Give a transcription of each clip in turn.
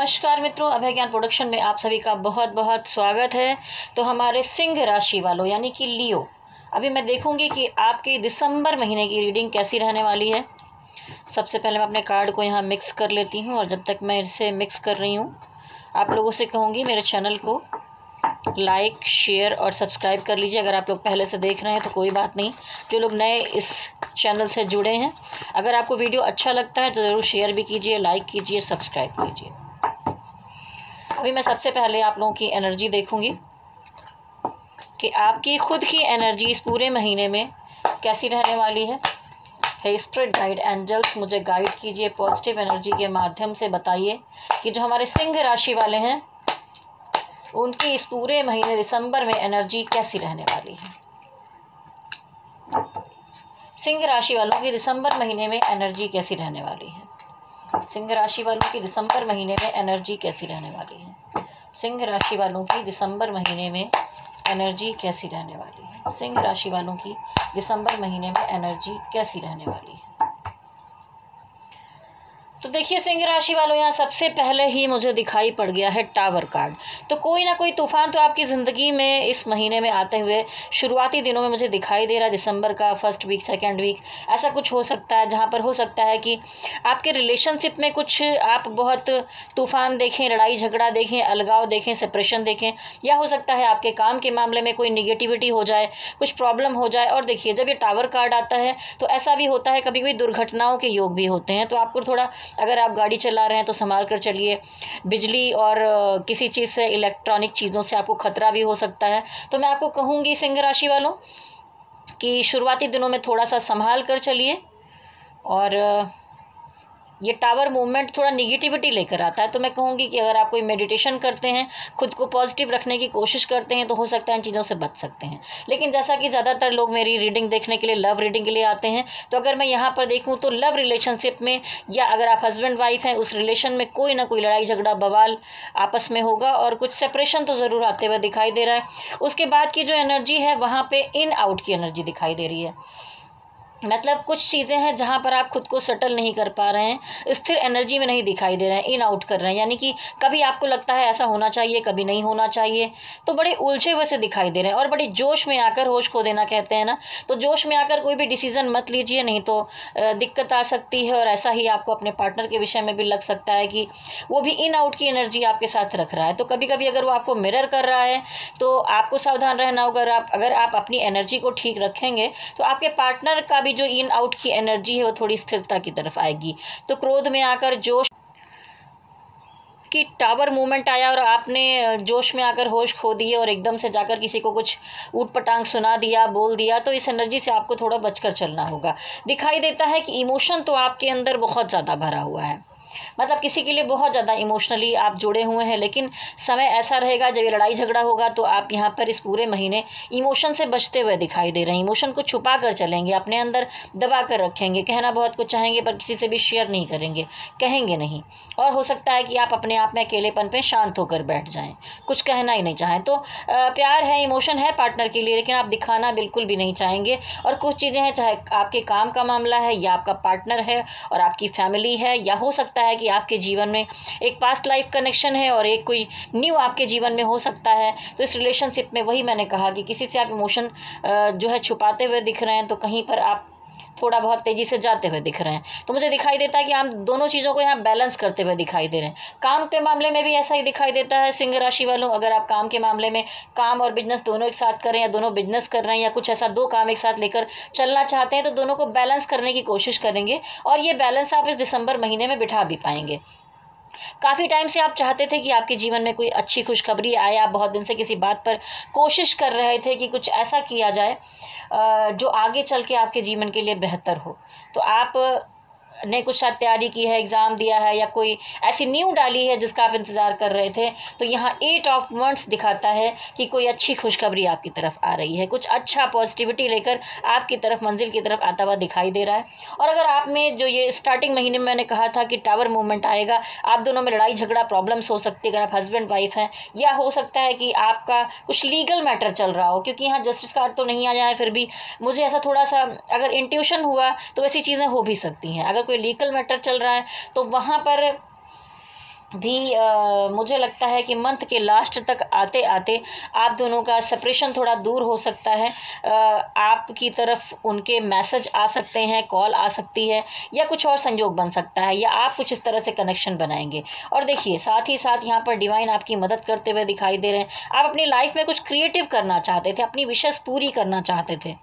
नमस्कार मित्रों, अभय ज्ञान प्रोडक्शन में आप सभी का बहुत बहुत स्वागत है। तो हमारे सिंह राशि वालों यानी कि लियो, अभी मैं देखूंगी कि आपकी दिसंबर महीने की रीडिंग कैसी रहने वाली है। सबसे पहले मैं अपने कार्ड को यहाँ मिक्स कर लेती हूँ और जब तक मैं इसे मिक्स कर रही हूँ आप लोगों से कहूँगी मेरे चैनल को लाइक, शेयर और सब्सक्राइब कर लीजिए। अगर आप लोग पहले से देख रहे हैं तो कोई बात नहीं, जो लोग नए इस चैनल से जुड़े हैं, अगर आपको वीडियो अच्छा लगता है तो ज़रूर शेयर भी कीजिए, लाइक कीजिए, सब्सक्राइब कीजिए। अभी मैं सबसे पहले आप लोगों की एनर्जी देखूंगी कि आपकी खुद की एनर्जी इस पूरे महीने में कैसी रहने वाली है। हे स्पिरिट गाइड एंजल्स, मुझे गाइड कीजिए, पॉजिटिव एनर्जी के माध्यम से बताइए कि जो हमारे सिंह राशि वाले हैं उनकी इस पूरे महीने दिसंबर में एनर्जी कैसी रहने वाली है। सिंह राशि वालों की दिसंबर महीने में एनर्जी कैसी रहने वाली है। सिंह राशि वालों की दिसंबर महीने में एनर्जी कैसी रहने वाली है। सिंह राशि वालों की दिसंबर महीने में एनर्जी कैसी रहने वाली है। सिंह राशि वालों की दिसंबर महीने में एनर्जी कैसी रहने वाली है। तो देखिए सिंह राशि वालों, यहाँ सबसे पहले ही मुझे दिखाई पड़ गया है टावर कार्ड। तो कोई ना कोई तूफान तो आपकी ज़िंदगी में इस महीने में आते हुए शुरुआती दिनों में मुझे दिखाई दे रहा है। दिसंबर का फर्स्ट वीक, सेकंड वीक, ऐसा कुछ हो सकता है जहाँ पर हो सकता है कि आपके रिलेशनशिप में कुछ आप बहुत तूफान देखें, लड़ाई झगड़ा देखें, अलगाव देखें, सेपरेशन देखें, या हो सकता है आपके काम के मामले में कोई निगेटिविटी हो जाए, कुछ प्रॉब्लम हो जाए। और देखिए जब ये टावर कार्ड आता है तो ऐसा भी होता है, कभी कभी दुर्घटनाओं के योग भी होते हैं। तो आपको थोड़ा, अगर आप गाड़ी चला रहे हैं तो संभाल कर चलिए। बिजली और किसी चीज़ से, इलेक्ट्रॉनिक चीज़ों से आपको खतरा भी हो सकता है। तो मैं आपको कहूँगी सिंह राशि वालों कि शुरुआती दिनों में थोड़ा सा संभाल कर चलिए। और ये टावर मूवमेंट थोड़ा निगेटिविटी लेकर आता है। तो मैं कहूँगी कि अगर आप कोई मेडिटेशन करते हैं, खुद को पॉजिटिव रखने की कोशिश करते हैं, तो हो सकता है इन चीज़ों से बच सकते हैं। लेकिन जैसा कि ज़्यादातर लोग मेरी रीडिंग देखने के लिए लव रीडिंग के लिए आते हैं, तो अगर मैं यहाँ पर देखूँ तो लव रिलेशनशिप में, या अगर आप हस्बैंड वाइफ हैं, उस रिलेशन में कोई ना कोई लड़ाई झगड़ा बवाल आपस में होगा और कुछ सेपरेशन तो ज़रूर आते हुए दिखाई दे रहा है। उसके बाद की जो एनर्जी है वहाँ पर इन आउट की एनर्जी दिखाई दे रही है। मतलब कुछ चीज़ें हैं जहाँ पर आप खुद को सेटल नहीं कर पा रहे हैं, स्थिर एनर्जी में नहीं दिखाई दे रहे हैं, इन आउट कर रहे हैं। यानी कि कभी आपको लगता है ऐसा होना चाहिए, कभी नहीं होना चाहिए, तो बड़े उलझे हुए से दिखाई दे रहे हैं। और बड़ी जोश में आकर होश खो देना कहते हैं ना, तो जोश में आकर कोई भी डिसीजन मत लीजिए, नहीं तो दिक्कत आ सकती है। और ऐसा ही आपको अपने पार्टनर के विषय में भी लग सकता है कि वो भी इन आउट की एनर्जी आपके साथ रख रहा है। तो कभी कभी अगर वो आपको मिरर कर रहा है तो आपको सावधान रहना होगा। अगर आप अपनी एनर्जी को ठीक रखेंगे तो आपके पार्टनर का जो इन आउट की एनर्जी है वो थोड़ी स्थिरता की तरफ आएगी। तो क्रोध में आकर जोश की टावर मूवमेंट आया और आपने जोश में आकर होश खो दिए और एकदम से जाकर किसी को कुछ ऊट-पटांग सुना दिया, बोल दिया, तो इस एनर्जी से आपको थोड़ा बचकर चलना होगा। दिखाई देता है कि इमोशन तो आपके अंदर बहुत ज़्यादा भरा हुआ है, मतलब किसी के लिए बहुत ज़्यादा इमोशनली आप जुड़े हुए हैं। लेकिन समय ऐसा रहेगा जब ये लड़ाई झगड़ा होगा तो आप यहाँ पर इस पूरे महीने इमोशन से बचते हुए दिखाई दे रहे हैं। इमोशन को छुपा कर चलेंगे, अपने अंदर दबा कर रखेंगे, कहना बहुत कुछ चाहेंगे पर किसी से भी शेयर नहीं करेंगे, कहेंगे नहीं। और हो सकता है कि आप अपने आप में अकेलेपन पे शांत होकर बैठ जाएं, कुछ कहना ही नहीं चाहें। तो प्यार है, इमोशन है पार्टनर के लिए, लेकिन आप दिखाना बिल्कुल भी नहीं चाहेंगे। और कुछ चीज़ें हैं, चाहे आपके काम का मामला है, या आपका पार्टनर है और आपकी फैमिली है, या हो सकता है कि आपके जीवन में एक पास्ट लाइफ कनेक्शन है और एक कोई न्यू आपके जीवन में हो सकता है। तो इस रिलेशनशिप में वही मैंने कहा कि किसी से आप इमोशन जो है छुपाते हुए दिख रहे हैं, तो कहीं पर आप थोड़ा बहुत तेज़ी से जाते हुए दिख रहे हैं। तो मुझे दिखाई देता है कि हम दोनों चीज़ों को यहाँ बैलेंस करते हुए दिखाई दे रहे हैं। काम के मामले में भी ऐसा ही दिखाई देता है सिंह राशि वालों। अगर आप काम के मामले में काम और बिजनेस दोनों एक साथ करें, या दोनों बिजनेस कर रहे हैं, या कुछ ऐसा दो काम एक साथ लेकर चलना चाहते हैं, तो दोनों को बैलेंस करने की कोशिश करेंगे और ये बैलेंस आप इस दिसंबर महीने में बिठा भी पाएंगे। काफ़ी टाइम से आप चाहते थे कि आपके जीवन में कोई अच्छी खुशखबरी आए, आप बहुत दिन से किसी बात पर कोशिश कर रहे थे कि कुछ ऐसा किया जाए जो आगे चल के आपके जीवन के लिए बेहतर हो। तो आप ने कुछ शायद तैयारी की है, एग्ज़ाम दिया है, या कोई ऐसी नींव डाली है जिसका आप इंतज़ार कर रहे थे। तो यहाँ 8 ऑफ वंड्स दिखाता है कि कोई अच्छी खुशखबरी आपकी तरफ आ रही है, कुछ अच्छा पॉजिटिविटी लेकर आपकी तरफ, मंजिल की तरफ आता हुआ दिखाई दे रहा है। और अगर आप में जो ये स्टार्टिंग महीने में मैंने कहा था कि टावर मूवमेंट आएगा, आप दोनों में लड़ाई झगड़ा प्रॉब्लम्स हो सकती है अगर आप हस्बैंड वाइफ हैं, या हो सकता है कि आपका कुछ लीगल मैटर चल रहा हो, क्योंकि यहाँ जस्टिस कार्ड तो नहीं आया है, फिर भी मुझे ऐसा थोड़ा सा अगर इंट्यूशन हुआ तो वैसी चीज़ें हो भी सकती हैं। अगर कोई लीगल मैटर चल रहा है तो वहाँ पर भी मुझे लगता है कि मंथ के लास्ट तक आते आते आप दोनों का सेपरेशन थोड़ा दूर हो सकता है। आपकी तरफ उनके मैसेज आ सकते हैं, कॉल आ सकती है, या कुछ और संयोग बन सकता है, या आप कुछ इस तरह से कनेक्शन बनाएंगे। और देखिए साथ ही साथ यहाँ पर डिवाइन आपकी मदद करते हुए दिखाई दे रहे हैं। आप अपनी लाइफ में कुछ क्रिएटिव करना चाहते थे, अपनी विशेष पूरी करना चाहते थे,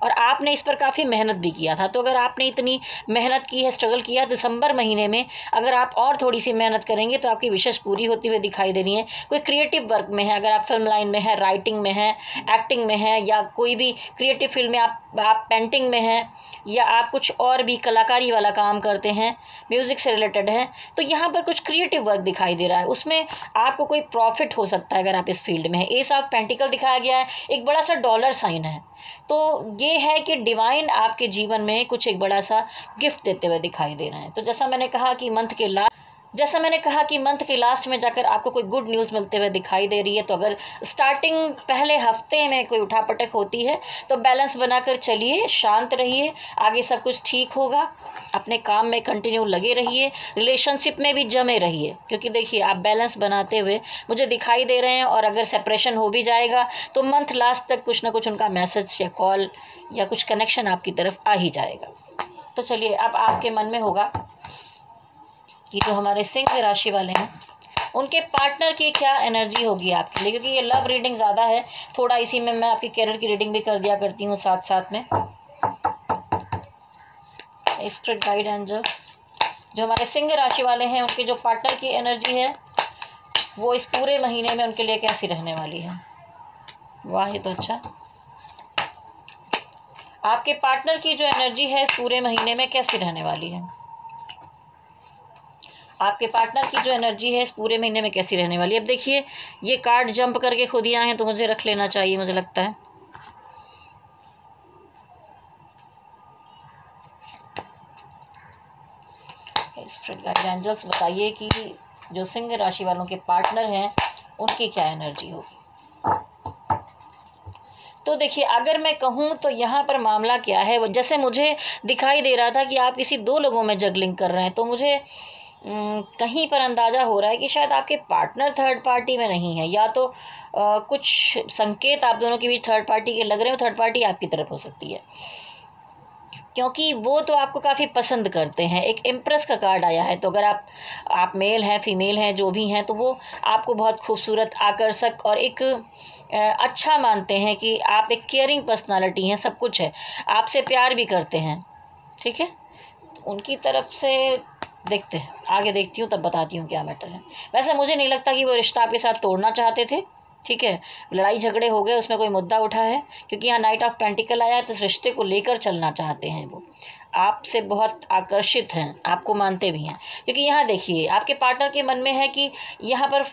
और आपने इस पर काफ़ी मेहनत भी किया था। तो अगर आपने इतनी मेहनत की है, स्ट्रगल किया, दिसंबर महीने में अगर आप और थोड़ी सी मेहनत करेंगे तो आपकी विशेष पूरी होती हुई दिखाई दे रही है। कोई क्रिएटिव वर्क में है, अगर आप फिल्म लाइन में है, राइटिंग में है, एक्टिंग में है, या कोई भी क्रिएटिव फील्ड में आप पेंटिंग में हैं, या आप कुछ और भी कलाकारी वाला काम करते हैं, म्यूज़िक से रिलेटेड है, तो यहाँ पर कुछ क्रिएटिव वर्क दिखाई दे रहा है। उसमें आपको कोई प्रॉफिट हो सकता है अगर आप इस फील्ड में हैं। एस ऑफ पेंटिकल दिखाया गया है, एक बड़ा सा डॉलर साइन है। तो ये है कि डिवाइन आपके जीवन में कुछ एक बड़ा सा गिफ्ट देते हुए दिखाई दे रहे हैं। तो जैसा मैंने कहा कि मंथ के लास्ट में जाकर आपको कोई गुड न्यूज़ मिलते हुए दिखाई दे रही है। तो अगर स्टार्टिंग पहले हफ्ते में कोई उठापटक होती है तो बैलेंस बनाकर चलिए, शांत रहिए, आगे सब कुछ ठीक होगा। अपने काम में कंटिन्यू लगे रहिए, रिलेशनशिप में भी जमे रहिए, क्योंकि देखिए आप बैलेंस बनाते हुए मुझे दिखाई दे रहे हैं। और अगर सेपरेशन हो भी जाएगा तो मंथ लास्ट तक कुछ ना कुछ उनका मैसेज या कॉल या कुछ कनेक्शन आपकी तरफ आ ही जाएगा। तो चलिए, अब आपके मन में होगा कि जो हमारे सिंह राशि वाले हैं उनके पार्टनर की क्या एनर्जी होगी आपके लिए, क्योंकि ये लव रीडिंग ज़्यादा है। थोड़ा इसी में मैं आपकी कैरियर की रीडिंग भी कर दिया करती हूँ साथ साथ में। स्पिरिट गाइड एंजल, जो हमारे सिंह राशि वाले हैं उनके जो पार्टनर की एनर्जी है वो इस पूरे महीने में उनके लिए कैसी रहने वाली है। वाह, ये तो अच्छा। आपके पार्टनर की जो एनर्जी है इस पूरे महीने में कैसी रहने वाली है। आपके पार्टनर की जो एनर्जी है इस पूरे महीने में कैसी रहने वाली है। अब देखिए, ये कार्ड जंप करके खुद ही आए हैं तो मुझे रख लेना चाहिए, मुझे लगता है। स्पिरिट गाइड एंजल्स, बताइए कि जो सिंह राशि वालों के पार्टनर हैं उनकी क्या एनर्जी होगी। तो देखिए, अगर मैं कहूँ तो यहाँ पर मामला क्या है, वो जैसे मुझे दिखाई दे रहा था कि आप किसी दो लोगों में जगलिंग कर रहे हैं, तो मुझे कहीं पर अंदाज़ा हो रहा है कि शायद आपके पार्टनर थर्ड पार्टी में नहीं है, या तो कुछ संकेत आप दोनों के बीच थर्ड पार्टी के लग रहे हो। थर्ड पार्टी आपकी तरफ हो सकती है, क्योंकि वो तो आपको काफ़ी पसंद करते हैं। एक इम्प्रेस का कार्ड आया है, तो अगर आप मेल हैं, फीमेल हैं, जो भी हैं, तो वो आपको बहुत खूबसूरत, आकर्षक और एक अच्छा मानते हैं कि आप एक केयरिंग पर्सनालिटी हैं, सब कुछ है, आपसे प्यार भी करते हैं। ठीक है, तो उनकी तरफ से देखते हैं, आगे देखती हूँ तब बताती हूँ क्या मैटर है। वैसे मुझे नहीं लगता कि वो रिश्ता आपके साथ तोड़ना चाहते थे। ठीक है, लड़ाई झगड़े हो गए, उसमें कोई मुद्दा उठा है, क्योंकि यहाँ नाइट ऑफ पेंटिकल आया है, तो इस रिश्ते को लेकर चलना चाहते हैं। वो आपसे बहुत आकर्षित हैं, आपको मानते भी हैं, क्योंकि यहाँ देखिए आपके पार्टनर के मन में है कि यहाँ पर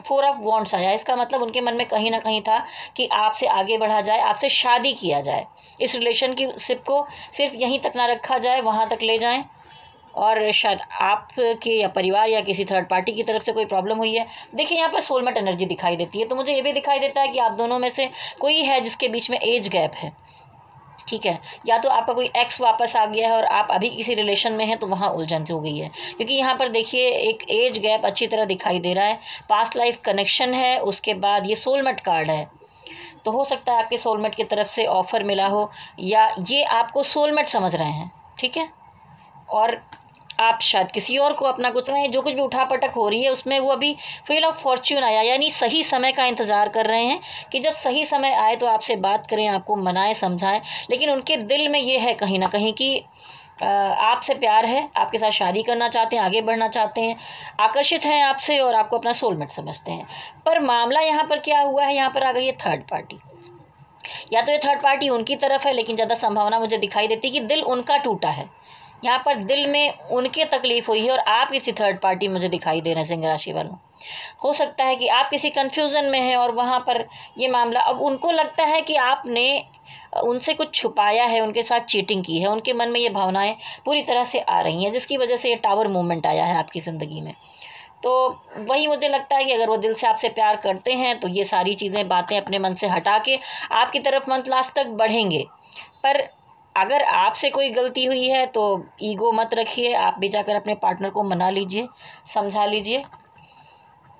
4 ऑफ वॉन्ड्स आया। इसका मतलब उनके मन में कहीं ना कहीं था कि आपसे आगे बढ़ा जाए, आपसे शादी किया जाए, इस रिलेशनशिप को सिर्फ यहीं तक ना रखा जाए, वहाँ तक ले जाएं। और शायद आपके या परिवार या किसी थर्ड पार्टी की तरफ से कोई प्रॉब्लम हुई है। देखिए, यहाँ पर सोलमेट एनर्जी दिखाई देती है, तो मुझे ये भी दिखाई देता है कि आप दोनों में से कोई है जिसके बीच में एज गैप है। ठीक है, या तो आपका कोई एक्स वापस आ गया है और आप अभी किसी रिलेशन में हैं, तो वहाँ उलझन हो गई है, क्योंकि यहाँ पर देखिए एक एज गैप अच्छी तरह दिखाई दे रहा है। पास्ट लाइफ कनेक्शन है, उसके बाद ये सोलमेट कार्ड है, तो हो सकता है आपके सोलमेट की तरफ से ऑफर मिला हो, या ये आपको सोलमेट समझ रहे हैं। ठीक है, और आप शायद किसी और को अपना कुछ रहे हैं। जो कुछ भी उठापटक हो रही है उसमें वो अभी व्हील ऑफ फॉर्च्यून आया, यानी सही समय का इंतज़ार कर रहे हैं कि जब सही समय आए तो आपसे बात करें, आपको मनाएं, समझाएं। लेकिन उनके दिल में ये है कहीं ना कहीं कि आपसे प्यार है, आपके साथ शादी करना चाहते हैं, आगे बढ़ना चाहते हैं, आकर्षित हैं आपसे और आपको अपना सोलमेट समझते हैं। पर मामला यहाँ पर क्या हुआ है, यहाँ पर आ गई है थर्ड पार्टी। या तो ये थर्ड पार्टी उनकी तरफ है, लेकिन ज़्यादा संभावना मुझे दिखाई देती कि दिल उनका टूटा है। यहाँ पर दिल में उनके तकलीफ हुई है और आप किसी थर्ड पार्टी मुझे दिखाई दे रहे हैं। सिंह राशि वालों, हो सकता है कि आप किसी कन्फ्यूज़न में हैं और वहाँ पर ये मामला, अब उनको लगता है कि आपने उनसे कुछ छुपाया है, उनके साथ चीटिंग की है। उनके मन में ये भावनाएं पूरी तरह से आ रही हैं, जिसकी वजह से ये टावर मूवमेंट आया है आपकी ज़िंदगी में। तो वही मुझे लगता है कि अगर वो दिल से आपसे प्यार करते हैं तो ये सारी चीज़ें, बातें अपने मन से हटा के आपकी तरफ मंथ लास्ट तक बढ़ेंगे। पर अगर आपसे कोई गलती हुई है तो ईगो मत रखिए, आप भी जाकर अपने पार्टनर को मना लीजिए, समझा लीजिए,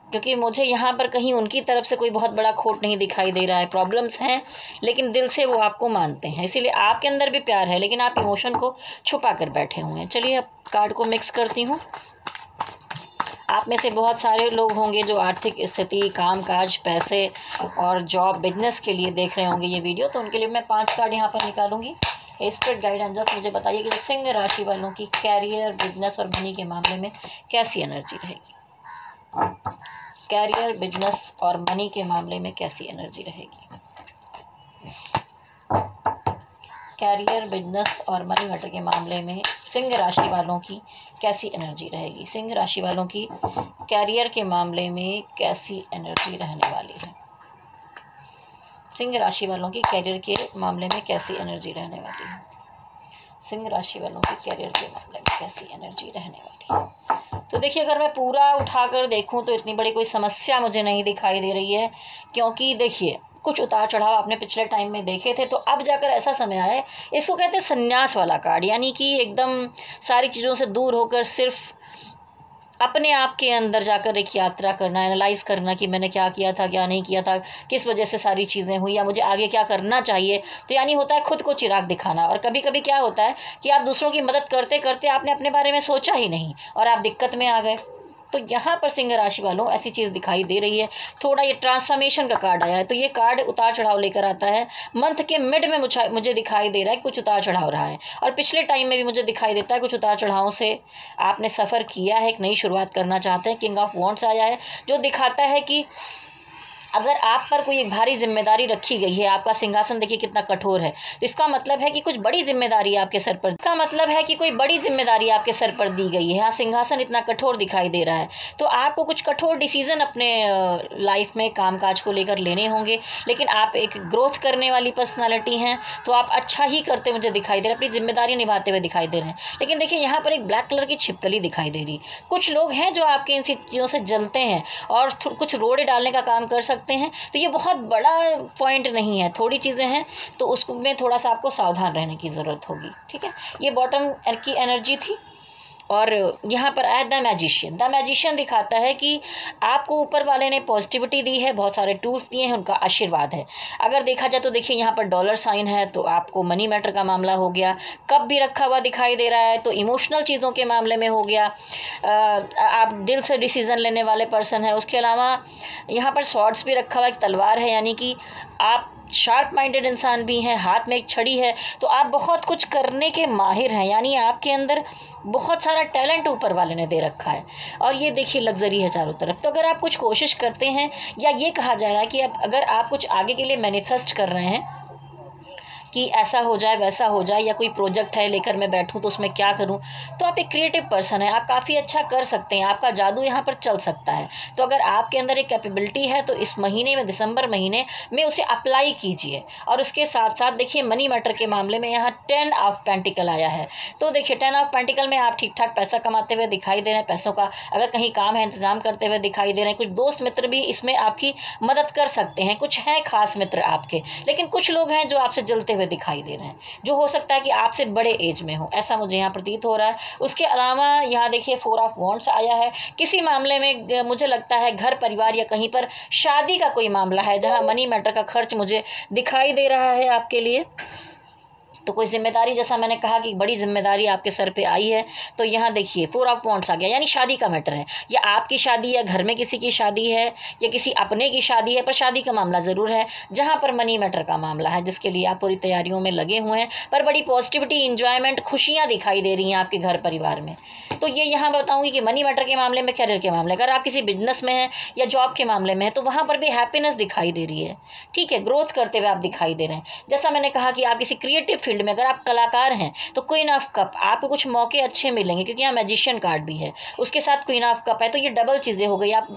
क्योंकि मुझे यहाँ पर कहीं उनकी तरफ से कोई बहुत बड़ा खोट नहीं दिखाई दे रहा है। प्रॉब्लम्स हैं लेकिन दिल से वो आपको मानते हैं, इसीलिए आपके अंदर भी प्यार है लेकिन आप इमोशन को छुपा कर बैठे हुए हैं। चलिए अब कार्ड को मिक्स करती हूँ। आप में से बहुत सारे लोग होंगे जो आर्थिक स्थिति, कामकाज, पैसे और जॉब, बिजनेस के लिए देख रहे होंगे ये वीडियो, तो उनके लिए मैं 5 कार्ड यहाँ पर निकालूंगी। स्पिरिट गाइड एंजल्स मुझे बताइए कि जो सिंह राशि वालों की कैरियर, बिजनेस और मनी के मामले में कैसी एनर्जी रहेगी। कैरियर, बिजनेस और मनी के मामले में कैसी एनर्जी रहेगी। कैरियर, बिजनेस और मनी मैटर के मामले में सिंह राशि वालों की कैसी एनर्जी रहेगी। सिंह राशि वालों की कैरियर के मामले में कैसी एनर्जी रहने वाली है। सिंह राशि वालों की कैरियर के मामले में कैसी एनर्जी रहने वाली है। सिंह राशि वालों की कैरियर के मामले में कैसी एनर्जी रहने वाली है। तो देखिए, अगर मैं पूरा उठाकर देखूं तो इतनी बड़ी कोई समस्या मुझे नहीं दिखाई दे रही है, क्योंकि देखिए कुछ उतार चढ़ाव आपने पिछले टाइम में देखे थे, तो अब जाकर ऐसा समय आया है, इसको कहते हैं संन्यास वाला कार्ड, यानी कि एकदम सारी चीज़ों से दूर होकर सिर्फ अपने आप के अंदर जाकर एक यात्रा करना, एनालाइज करना कि मैंने क्या किया था, क्या नहीं किया था, किस वजह से सारी चीज़ें हुई, या मुझे आगे क्या करना चाहिए। तो यानी होता है खुद को चिराग दिखाना। और कभी कभी क्या होता है कि आप दूसरों की मदद करते करते आपने अपने बारे में सोचा ही नहीं और आप दिक्कत में आ गए। तो यहाँ पर सिंह राशि वालों ऐसी चीज़ दिखाई दे रही है। थोड़ा ये ट्रांसफॉर्मेशन का कार्ड आया है, तो ये कार्ड उतार चढ़ाव लेकर आता है। मंथ के मिड में मुझे दिखाई दे रहा है कुछ उतार चढ़ाव रहा है, और पिछले टाइम में भी मुझे दिखाई देता है कुछ उतार चढ़ावों से आपने सफ़र किया है, एक नई शुरुआत करना चाहते हैं। किंग ऑफ वॉन्ड्स आया है, जो दिखाता है कि अगर आप पर कोई एक भारी जिम्मेदारी रखी गई है, आपका सिंहासन देखिए कितना कठोर है, तो इसका मतलब है कि कुछ बड़ी जिम्मेदारी आपके सर पर, इसका मतलब है कि कोई बड़ी जिम्मेदारी आपके सर पर दी गई है। हाँ, सिंहासन इतना कठोर दिखाई दे रहा है, तो आपको कुछ कठोर डिसीजन अपने लाइफ में कामकाज को लेकर लेने होंगे। लेकिन आप एक ग्रोथ करने वाली पर्सनालिटी हैं, तो आप अच्छा ही करते मुझे दिखाई दे रहा है, अपनी जिम्मेदारी निभाते हुए दिखाई दे रहे हैं। लेकिन देखिए, यहाँ पर एक ब्लैक कलर की छिपकली दिखाई दे रही। कुछ लोग हैं जो आपके इन चीज़ों से जलते हैं और कुछ रोड़े डालने का काम कर सकते हैं। तो ये बहुत बड़ा पॉइंट नहीं है, थोड़ी चीज़ें हैं, तो उसमें थोड़ा सा आपको सावधान रहने की ज़रूरत होगी। ठीक है, ये बॉटम की एनर्जी थी। और यहाँ पर आया द मैजिशियन। द मैजिशियन दिखाता है कि आपको ऊपर वाले ने पॉजिटिविटी दी है, बहुत सारे टूल्स दिए हैं, उनका आशीर्वाद है। अगर देखा जाए तो देखिए यहाँ पर डॉलर साइन है, तो आपको मनी मैटर का मामला हो गया। कप भी रखा हुआ दिखाई दे रहा है, तो इमोशनल चीज़ों के मामले में हो गया। आप दिल से डिसीज़न लेने वाले पर्सन हैं। उसके अलावा यहाँ पर स्वॉर्ड्स भी रखा हुआ, एक तलवार है, यानी कि आप शार्प माइंडेड इंसान भी हैं। हाथ में एक छड़ी है, तो आप बहुत कुछ करने के माहिर हैं, यानी आपके अंदर बहुत सारा टैलेंट ऊपर वाले ने दे रखा है। और ये देखिए लग्जरी है चारों तरफ। तो अगर आप कुछ कोशिश करते हैं, या ये कहा जा रहा है कि अगर आप कुछ आगे के लिए मैनिफेस्ट कर रहे हैं कि ऐसा हो जाए, वैसा हो जाए, या कोई प्रोजेक्ट है लेकर मैं बैठूं तो उसमें क्या करूं, तो आप एक क्रिएटिव पर्सन है, आप काफ़ी अच्छा कर सकते हैं, आपका जादू यहाँ पर चल सकता है। तो अगर आपके अंदर एक कैपेबिलिटी है तो इस महीने में, दिसंबर महीने में उसे अप्लाई कीजिए। और उसके साथ साथ देखिए मनी मैटर के मामले में यहाँ 10 ऑफ पेंटिकल आया है। तो देखिए 10 ऑफ पेंटिकल में आप ठीक ठाक पैसा कमाते हुए दिखाई दे रहे हैं, पैसों का अगर कहीं काम है इंतजाम करते हुए दिखाई दे रहे हैं। कुछ दोस्त मित्र भी इसमें आपकी मदद कर सकते हैं, कुछ हैं खास मित्र आपके। लेकिन कुछ लोग हैं जो आपसे जलते हुए दिखाई दे रहे हैं, जो हो सकता है कि आपसे बड़े एज में हो, ऐसा मुझे यहाँ प्रतीत हो रहा है। उसके अलावा यहाँ देखिए 4 ऑफ वॉन्ड्स आया है। किसी मामले में मुझे लगता है घर परिवार या कहीं पर शादी का कोई मामला है, जहाँ मनी मैटर का खर्च मुझे दिखाई दे रहा है आपके लिए। तो कोई जिम्मेदारी, जैसा मैंने कहा कि बड़ी जिम्मेदारी आपके सर पे आई है, तो यहाँ देखिए 4 ऑफ वॉन्ड्स आ गया, यानी शादी का मैटर है, या आपकी शादी, या घर में किसी की शादी है, या किसी अपने की शादी है, पर शादी का मामला ज़रूर है, जहाँ पर मनी मैटर का मामला है, जिसके लिए आप पूरी तैयारियों में लगे हुए हैं। पर बड़ी पॉजिटिविटी, इंजॉयमेंट, खुशियाँ दिखाई दे रही हैं आपके घर परिवार में। तो ये यहाँ बताऊँगी कि मनी मैटर के मामले में, कैरियर के मामले, अगर आप किसी बिजनेस में हैं या जॉब के मामले में है, तो वहाँ पर भी हैप्पीनेस दिखाई दे रही है। ठीक है, ग्रोथ करते हुए आप दिखाई दे रहे हैं। जैसा मैंने कहा कि आप किसी क्रिएटिव फील्ड में, अगर आप कलाकार हैं तो क्वीन ऑफ कप, आपको कुछ मौके अच्छे मिलेंगे, क्योंकि यहाँ मैजिशियन कार्ड भी है, उसके साथ क्वीन ऑफ कप है, तो ये डबल चीज़ें हो गई। आप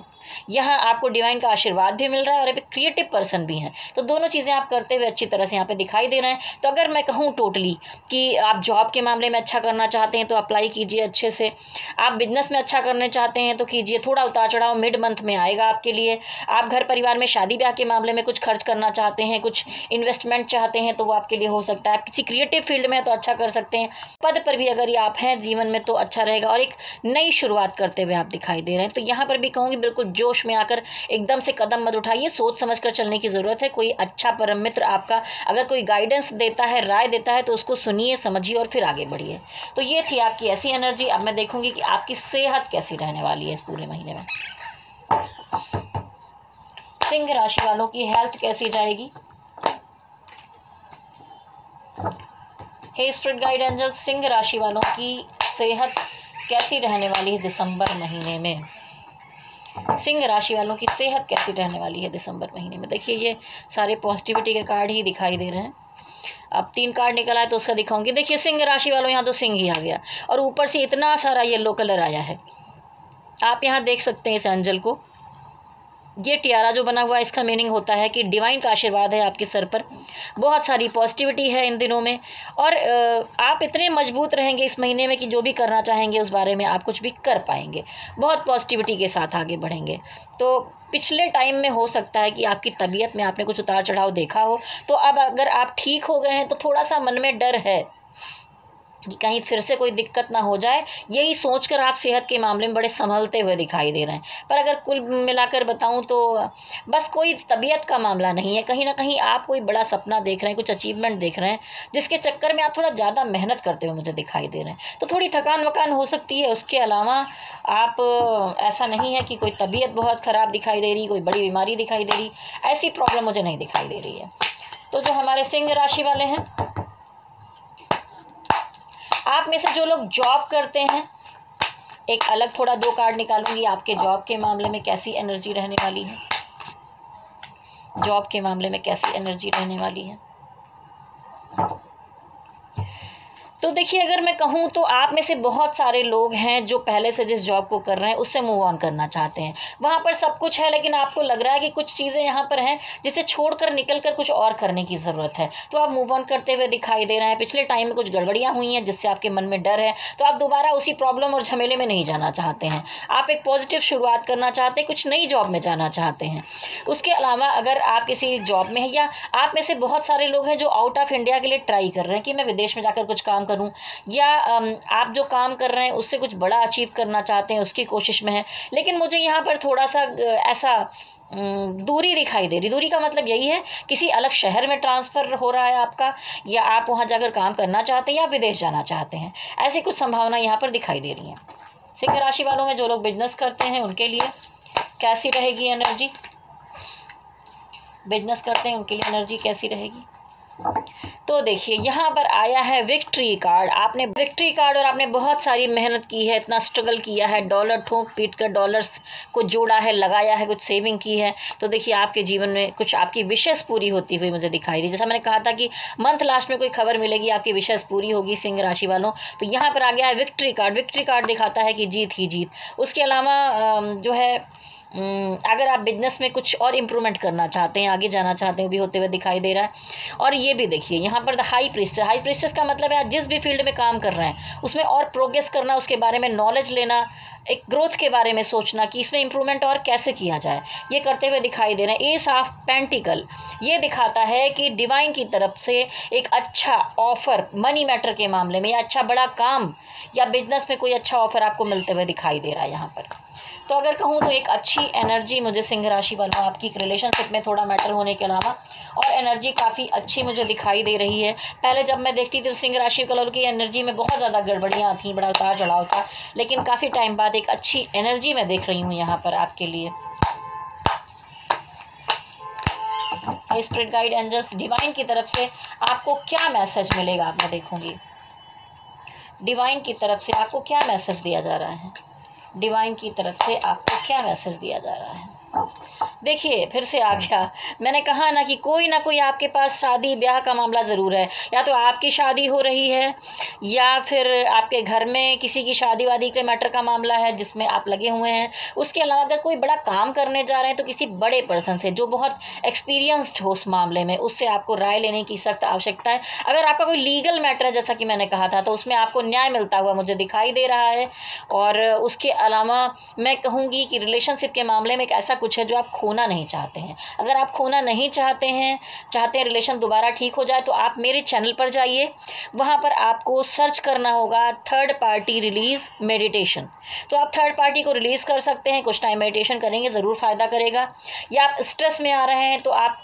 यहाँ आपको डिवाइन का आशीर्वाद भी मिल रहा है और एक क्रिएटिव पर्सन भी हैं, तो दोनों चीज़ें आप करते हुए अच्छी तरह से यहाँ पे दिखाई दे रहे हैं। तो अगर मैं कहूँ टोटली कि आप जॉब के मामले में अच्छा करना चाहते हैं तो अप्लाई कीजिए अच्छे से, आप बिजनेस में अच्छा करना चाहते हैं तो कीजिए, थोड़ा उतार चढ़ाव मिड मंथ में आएगा आपके लिए। आप घर परिवार में शादी ब्याह के मामले में कुछ खर्च करना चाहते हैं, कुछ इन्वेस्टमेंट चाहते हैं तो वो आपके लिए हो सकता है। आप किसी क्रिएटिव फील्ड में तो अच्छा कर सकते हैं, पद पर भी अगर ये आप हैं जीवन में तो अच्छा रहेगा, और एक नई शुरुआत करते हुए आप दिखाई दे रहे हैं। तो यहाँ पर भी कहूँगी बिल्कुल जोश में आकर एकदम से कदम मत उठाइए, सोच समझ कर चलने की ज़रूरत है। कोई अच्छा परम मित्र आपका अगर कोई गाइडेंस देता है, राय देता है, तो उसको सुनिए, समझिए और फिर आगे बढ़िए। तो ये थी आपकी ऐसी एनर्जी। अब मैं देखूंगी कि आपकी सेहत कैसी रहने वाली है इस पूरे महीने में। सिंह राशि वालों की हेल्थ कैसी जाएगी? हे स्पिरिट गाइड एंजल, सिंह राशि वालों की सेहत कैसी रहने वाली है दिसंबर महीने में? सिंह राशि वालों की सेहत कैसी रहने वाली है दिसंबर महीने में? देखिए ये सारे पॉजिटिविटी के कार्ड ही दिखाई दे रहे हैं। अब 3 कार्ड निकला है तो उसका दिखाऊंगी। देखिए सिंह राशि वालों, यहाँ तो सिंह ही आ गया और ऊपर से इतना सारा येलो कलर आया है। आप यहाँ देख सकते हैं इस एंजल को, ये टियारा जो बना हुआ है इसका मीनिंग होता है कि डिवाइन का आशीर्वाद है आपके सर पर, बहुत सारी पॉजिटिविटी है इन दिनों में, और आप इतने मजबूत रहेंगे इस महीने में कि जो भी करना चाहेंगे उस बारे में आप कुछ भी कर पाएंगे, बहुत पॉजिटिविटी के साथ आगे बढ़ेंगे। तो पिछले टाइम में हो सकता है कि आपकी तबीयत में आपने कुछ उतार चढ़ाव देखा हो, तो अब अगर आप ठीक हो गए हैं तो थोड़ा सा मन में डर है कि कहीं फिर से कोई दिक्कत ना हो जाए, यही सोचकर आप सेहत के मामले में बड़े संभलते हुए दिखाई दे रहे हैं। पर अगर कुल मिलाकर बताऊं तो बस कोई तबीयत का मामला नहीं है, कहीं ना कहीं आप कोई बड़ा सपना देख रहे हैं, कुछ अचीवमेंट देख रहे हैं, जिसके चक्कर में आप थोड़ा ज़्यादा मेहनत करते हुए मुझे दिखाई दे रहे हैं। तो थोड़ी थकान वकान हो सकती है, उसके अलावा आप ऐसा नहीं है कि कोई तबीयत बहुत ख़राब दिखाई दे रही, कोई बड़ी बीमारी दिखाई दे रही, ऐसी प्रॉब्लम मुझे नहीं दिखाई दे रही है। तो जो हमारे सिंह राशि वाले हैं, आप में से जो लोग जॉब करते हैं, एक अलग थोड़ा 2 कार्ड निकालूंगी आपके जॉब के मामले में कैसी एनर्जी रहने वाली है। जॉब के मामले में कैसी एनर्जी रहने वाली है? तो देखिए अगर मैं कहूँ तो आप में से बहुत सारे लोग हैं जो पहले से जिस जॉब को कर रहे हैं उससे मूव ऑन करना चाहते हैं। वहाँ पर सब कुछ है, लेकिन आपको लग रहा है कि कुछ चीज़ें यहाँ पर हैं जिसे छोड़कर निकल कर कुछ और करने की ज़रूरत है, तो आप मूव ऑन करते हुए दिखाई दे रहे हैं। पिछले टाइम में कुछ गड़बड़ियाँ हुई हैं जिससे आपके मन में डर है, तो आप दोबारा उसी प्रॉब्लम और झमेले में नहीं जाना चाहते हैं। आप एक पॉजिटिव शुरुआत करना चाहते हैं, कुछ नई जॉब में जाना चाहते हैं। उसके अलावा अगर आप किसी जॉब में हैं, या आप में से बहुत सारे लोग हैं जो आउट ऑफ इंडिया के लिए ट्राई कर रहे हैं कि मैं विदेश में जाकर कुछ काम करूं, या आप जो काम कर रहे हैं उससे कुछ बड़ा अचीव करना चाहते हैं, उसकी कोशिश में है। लेकिन मुझे यहाँ पर थोड़ा सा ऐसा दूरी दिखाई दे रही। दूरी का मतलब यही है किसी अलग शहर में ट्रांसफ़र हो रहा है आपका, या आप वहाँ जाकर काम करना चाहते हैं, या विदेश जाना चाहते हैं, ऐसी कुछ संभावना यहाँ पर दिखाई दे रही है। सिंह राशि वालों में जो लोग बिजनेस करते हैं उनके लिए कैसी रहेगी एनर्जी? बिजनेस करते हैं उनके लिए एनर्जी कैसी रहेगी? तो देखिए यहाँ पर आया है विक्ट्री कार्ड। आपने विक्ट्री कार्ड, और आपने बहुत सारी मेहनत की है, इतना स्ट्रगल किया है, डॉलर ठोक पीट कर डॉलर्स को जोड़ा है, लगाया है, कुछ सेविंग की है। तो देखिए आपके जीवन में कुछ आपकी विशेष पूरी होती हुई मुझे दिखाई दी। जैसा मैंने कहा था कि मंथ लास्ट में कोई खबर मिलेगी, आपकी विशेष पूरी होगी सिंह राशि वालों। तो यहाँ पर आ गया है विक्ट्री कार्ड। विक्ट्री कार्ड दिखाता है कि जीत ही जीत। उसके अलावा जो है अगर आप बिजनेस में कुछ और इम्प्रूवमेंट करना चाहते हैं, आगे जाना चाहते हैं, भी होते हुए दिखाई दे रहा है। और ये भी देखिए यहाँ पर हाई प्रीस्टेस। हाई प्रीस्टेस का मतलब है आप जिस भी फील्ड में काम कर रहे हैं उसमें और प्रोग्रेस करना, उसके बारे में नॉलेज लेना, एक ग्रोथ के बारे में सोचना कि इसमें इम्प्रूवमेंट और कैसे किया जाए, ये करते हुए दिखाई दे रहे हैं। एस ऑफ पेंटिकल ये दिखाता है कि डिवाइन की तरफ से एक अच्छा ऑफर मनी मैटर के मामले में, या अच्छा बड़ा काम या बिजनेस में कोई अच्छा ऑफर आपको मिलते हुए दिखाई दे रहा है यहाँ पर। तो अगर कहूँ तो एक अच्छी एनर्जी मुझे सिंह राशि वालों आपकी रिलेशनशिप में थोड़ा मैटर होने के अलावा और एनर्जी काफ़ी अच्छी मुझे दिखाई दे रही है। पहले जब मैं देखती थी तो सिंह राशि वालों की एनर्जी में बहुत ज़्यादा गड़बड़ियाँ थी, बड़ा उतार चढ़ाव था, लेकिन काफ़ी टाइम बाद एक अच्छी एनर्जी मैं देख रही हूँ यहाँ पर आपके लिए। स्पिरिट गाइड एंजल्स, डिवाइन की तरफ से आपको क्या मैसेज मिलेगा आप मैं देखूंगी। डिवाइन की तरफ से आपको क्या मैसेज दिया जा रहा है? डिवाइन की तरफ से आपको क्या मैसेज दिया जा रहा है? देखिए फिर से आ गया। मैंने कहा ना कि कोई ना कोई आपके पास शादी ब्याह का मामला ज़रूर है। या तो आपकी शादी हो रही है, या फिर आपके घर में किसी की शादी वादी के मैटर का मामला है जिसमें आप लगे हुए हैं। उसके अलावा अगर कोई बड़ा काम करने जा रहे हैं तो किसी बड़े पर्सन से जो बहुत एक्सपीरियंस्ड हो उस मामले में, उससे आपको राय लेने की सख्त आवश्यकता है। अगर आपका कोई लीगल मैटर है जैसा कि मैंने कहा था, तो उसमें आपको न्याय मिलता हुआ मुझे दिखाई दे रहा है। और उसके अलावा मैं कहूँगी कि रिलेशनशिप के मामले में एक ऐसा कुछ है जो आप खोना नहीं चाहते हैं। अगर आप खोना नहीं चाहते हैं रिलेशन दोबारा ठीक हो जाए, तो आप मेरे चैनल पर जाइए। वहाँ पर आपको सर्च करना होगा थर्ड पार्टी रिलीज़ मेडिटेशन। तो आप थर्ड पार्टी को रिलीज़ कर सकते हैं। कुछ टाइम मेडिटेशन करेंगे, ज़रूर फ़ायदा करेगा। या आप स्ट्रेस में आ रहे हैं तो आप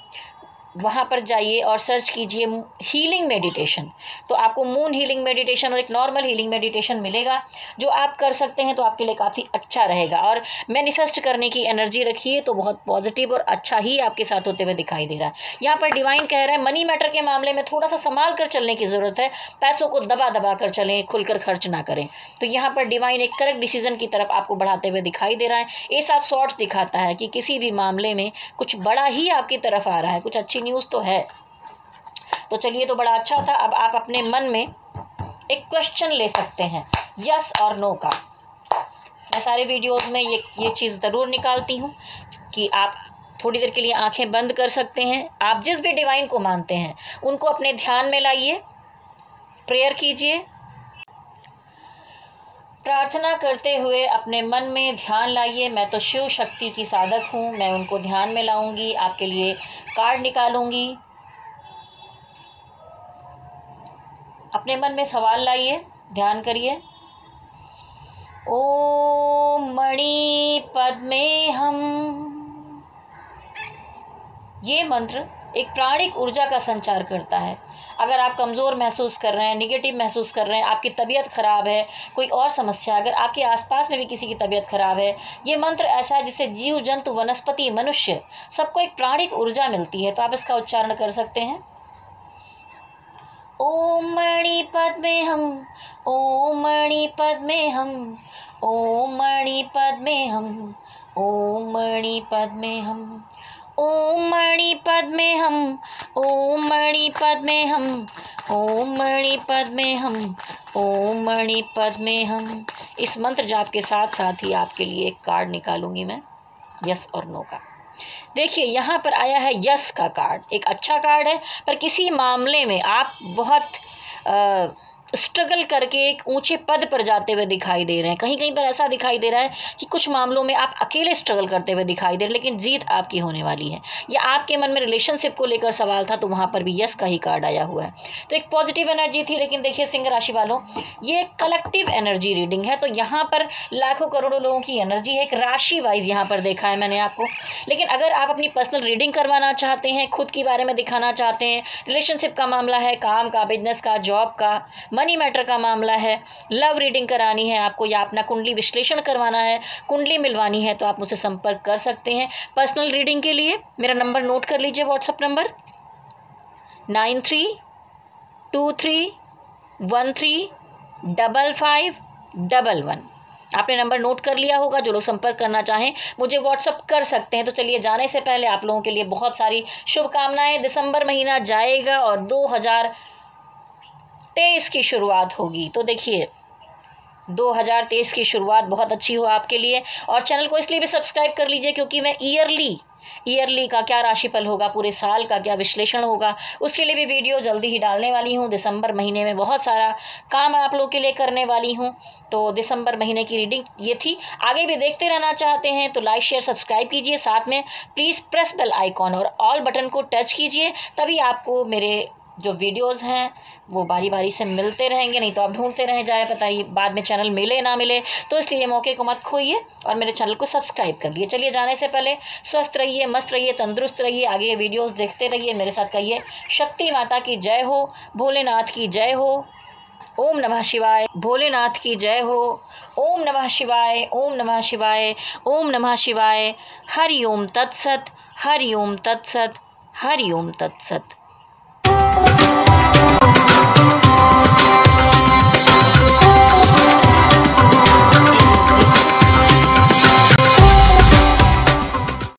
वहाँ पर जाइए और सर्च कीजिए हीलिंग मेडिटेशन। तो आपको मून हीलिंग मेडिटेशन और एक नॉर्मल हीलिंग मेडिटेशन मिलेगा जो आप कर सकते हैं, तो आपके लिए काफ़ी अच्छा रहेगा। और मैनिफेस्ट करने की एनर्जी रखिए तो बहुत पॉजिटिव और अच्छा ही आपके साथ होते हुए दिखाई दे रहा है। यहाँ पर डिवाइन कह रहा है मनी मैटर के मामले में थोड़ा सा संभाल कर चलने की ज़रूरत है। पैसों को दबा दबा कर चलें, खुलकर खर्च ना करें। तो यहाँ पर डिवाइन एक करेक्ट डिसीजन की तरफ आपको बढ़ाते हुए दिखाई दे रहा है। एस ऑफ सॉर्ड्स दिखाता है कि किसी भी मामले में कुछ बड़ा ही आपकी तरफ आ रहा है, कुछ अच्छी न्यूज़ तो है। तो चलिए, तो बड़ा अच्छा था। अब आप अपने मन में एक क्वेश्चन ले सकते हैं यस और नो का। मैं सारे वीडियोस में ये चीज़ ज़रूर निकालती हूँ कि आप थोड़ी देर के लिए आंखें बंद कर सकते हैं। आप जिस भी डिवाइन को मानते हैं उनको अपने ध्यान में लाइए, प्रेयर कीजिए, प्रार्थना करते हुए अपने मन में ध्यान लाइए। मैं तो शिव शक्ति की साधक हूँ, मैं उनको ध्यान में लाऊंगी। आपके लिए कार्ड निकालूंगी। अपने मन में सवाल लाइए, ध्यान करिए। ओम मणि पद्मे हम। ये मंत्र एक प्राणिक ऊर्जा का संचार करता है। अगर आप कमज़ोर महसूस कर रहे हैं, निगेटिव महसूस कर रहे हैं, आपकी तबीयत ख़राब है, कोई और समस्या, अगर आपके आसपास में भी किसी की तबीयत ख़राब है, ये मंत्र ऐसा है जिससे जीव जंतु, वनस्पति, मनुष्य सबको एक प्राणिक ऊर्जा मिलती है। तो आप इसका उच्चारण कर सकते हैं। ओम मणि पद्मे हम, ओम मणि पद्मे हम, ओम मणि पद्मे हम, ओम मणि पद्मे हम, ओम मणि पद्मे हम, ओम मणि पद्मे हम, ओम मणि पद्मे हम, ओम मणि पद्मे हम। इस मंत्र जाप के साथ साथ ही आपके लिए एक कार्ड निकालूंगी मैं यस और नो का। देखिए यहाँ पर आया है यस का कार्ड। एक अच्छा कार्ड है, पर किसी मामले में आप बहुत स्ट्रगल करके एक ऊंचे पद पर जाते हुए दिखाई दे रहे हैं। कहीं कहीं पर ऐसा दिखाई दे रहा है कि कुछ मामलों में आप अकेले स्ट्रगल करते हुए दिखाई दे रहे हैं, लेकिन जीत आपकी होने वाली है। या आपके मन में रिलेशनशिप को लेकर सवाल था, तो वहाँ पर भी यस का ही कार्ड आया हुआ है। तो एक पॉजिटिव एनर्जी थी। लेकिन देखिए सिंह राशि वालों, ये कलेक्टिव एनर्जी रीडिंग है, तो यहाँ पर लाखों करोड़ों लोगों की एनर्जी है। एक राशि वाइज यहाँ पर देखा है मैंने आपको। लेकिन अगर आप अपनी पर्सनल रीडिंग करवाना चाहते हैं, खुद के बारे में दिखाना चाहते हैं, रिलेशनशिप का मामला है, काम का, बिजनेस का, जॉब का, मनी मैटर का मामला है, लव रीडिंग करानी है आपको, या अपना कुंडली विश्लेषण करवाना है, कुंडली मिलवानी है, तो आप मुझसे संपर्क कर सकते हैं। पर्सनल रीडिंग के लिए मेरा नंबर नोट कर लीजिए, व्हाट्सएप नंबर 9323135511। आपने नंबर नोट कर लिया होगा। जो लोग संपर्क करना चाहें मुझे व्हाट्सअप कर सकते हैं। तो चलिए, जाने से पहले आप लोगों के लिए बहुत सारी शुभकामनाएं। दिसंबर महीना जाएगा और 2023 की शुरुआत होगी। तो देखिए 2023 की शुरुआत बहुत अच्छी हो आपके लिए। और चैनल को इसलिए भी सब्सक्राइब कर लीजिए क्योंकि मैं ईयरली का क्या राशिफल होगा, पूरे साल का क्या विश्लेषण होगा, उसके लिए भी वीडियो जल्दी ही डालने वाली हूँ। दिसंबर महीने में बहुत सारा काम आप लोग के लिए करने वाली हूँ। तो दिसंबर महीने की रीडिंग ये थी। आगे भी देखते रहना चाहते हैं तो लाइक शेयर सब्सक्राइब कीजिए। साथ में प्लीज़ प्रेस बेल आइकॉन और ऑल बटन को टच कीजिए, तभी आपको मेरे जो वीडियोस हैं वो बारी बारी से मिलते रहेंगे। नहीं तो आप ढूंढते रह जाए, पता नहीं बाद में चैनल मिले ना मिले। तो इसलिए मौके को मत खोइए और मेरे चैनल को सब्सक्राइब कर लिए। चलिए, जाने से पहले स्वस्थ रहिए, मस्त रहिए, तंदुरुस्त रहिए। आगे वीडियोस देखते रहिए, मेरे साथ कहिए शक्ति माता की जय हो, भोलेनाथ की जय हो, ओम नमः शिवाय, भोलेनाथ की जय हो, ओम नमः शिवाय, ओम नमः शिवाय, ओम नमः शिवाय। हरि ओम तत्सत, हरि ओम तत्सत, हरि ओम तत्सत।